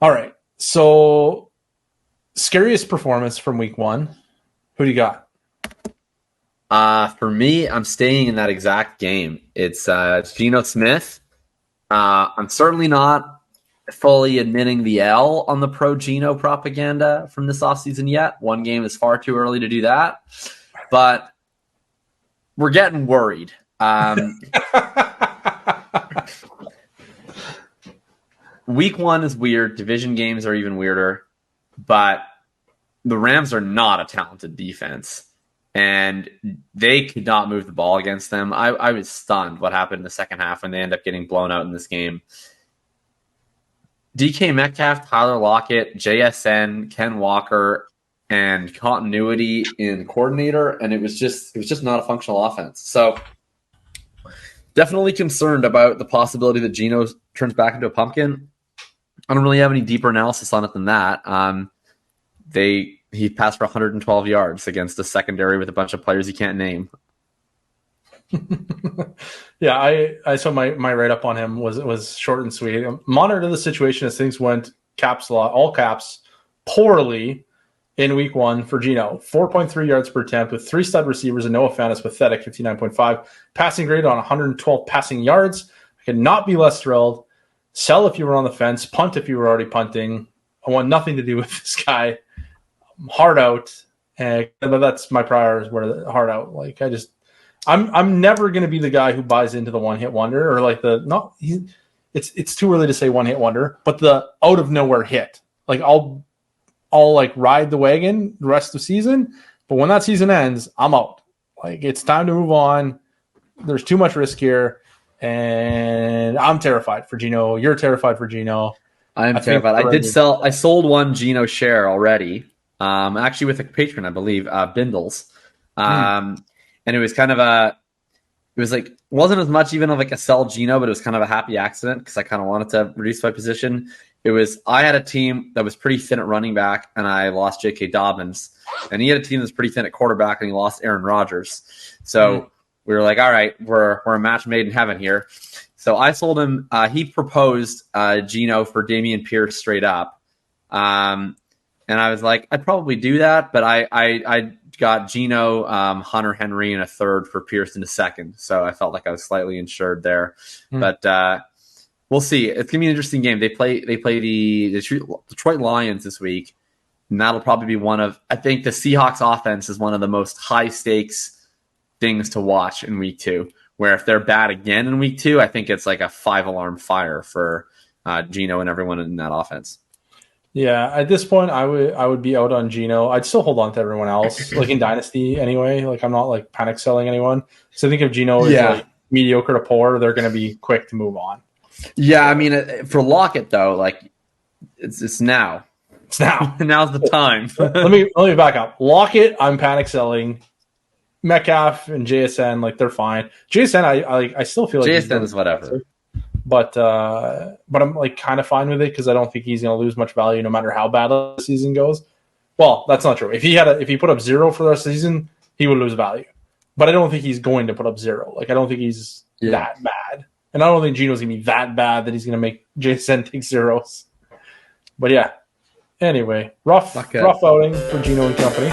All right. So, scariest performance from week 1. Who do you got? For me, I'm staying in that exact game. It's Geno Smith. I'm certainly not fully admitting the L on the pro Geno propaganda from this offseason yet. One game is far too early to do that. But we're getting worried. Week 1 is weird. Division games are even weirder. But the Rams are not a talented defense. And they could not move the ball against them. I was stunned what happened in the second half when they ended up getting blown out in this game. DK Metcalf, Tyler Lockett, JSN, Ken Walker, and continuity in coordinator, and it was just not a functional offense. So definitely concerned about the possibility that Geno turns back into a pumpkin. I don't really have any deeper analysis on it than that. He passed for 112 yards against a secondary with a bunch of players he can't name. Yeah, I saw my write-up on him was short and sweet. Monitor the situation as things went all caps, poorly in week 1 for Geno. 4.3 yards per attempt with 3 stud receivers and Noah Fant is pathetic, 59.5. Passing grade on 112 passing yards. I could not be less thrilled. Sell if you were on the fence. Punt if you were already punting. I want nothing to do with this guy. Hard out. But that's my priors were hard out. Like I'm never going to be the guy who buys into the one-hit wonder or like it's too early to say one-hit wonder, but the out of nowhere hit. Like I'll like ride the wagon the rest of the season, but when that season ends, I'm out. Like it's time to move on. There's too much risk here, and I'm terrified for Geno. You're terrified for Geno. I'm terrified. I sold one Geno share already. Actually with a patron, I believe, Bindles. And it was kind of wasn't as much even of like a sell Geno, but it was kind of a happy accident because I kind of wanted to reduce my position. I had a team that was pretty thin at running back and I lost J.K. Dobbins, and he had a team that's pretty thin at quarterback and he lost Aaron Rodgers. So we were like, all right, we're a match made in heaven here. So I sold him. He proposed Geno for Dameon Pierce straight up. And I was like, I'd probably do that, but I got Geno, Hunter Henry in a third for Pierce in a second. So I felt like I was slightly insured there. But we'll see. It's gonna be an interesting game. They play the Detroit Lions this week, and that'll probably be I think the Seahawks offense is one of the most high stakes things to watch in week 2. Where if they're bad again in week 2, I think it's like a 5-alarm fire for Geno and everyone in that offense. Yeah, at this point, I would be out on Geno. I'd still hold on to everyone else, like in Dynasty anyway. Like I'm not like panic selling anyone. So I think if Geno is like mediocre to poor, they're going to be quick to move on. Yeah, I mean, for Lockett though, like it's now. It's now. Now's the time. let me back up. Lockett, I'm panic selling. Metcalf and JSN, like they're fine. JSN, I still feel like JSN is whatever. But I'm like kind of fine with it because I don't think he's going to lose much value no matter how bad the season goes. Well, that's not true. If he put up 0 for the rest of the season, he would lose value. But I don't think he's going to put up 0. Like I don't think he's that bad, and I don't think Geno's going to be that bad that he's going to make JSN take zeros. But yeah. Anyway, rough outing for Geno and company.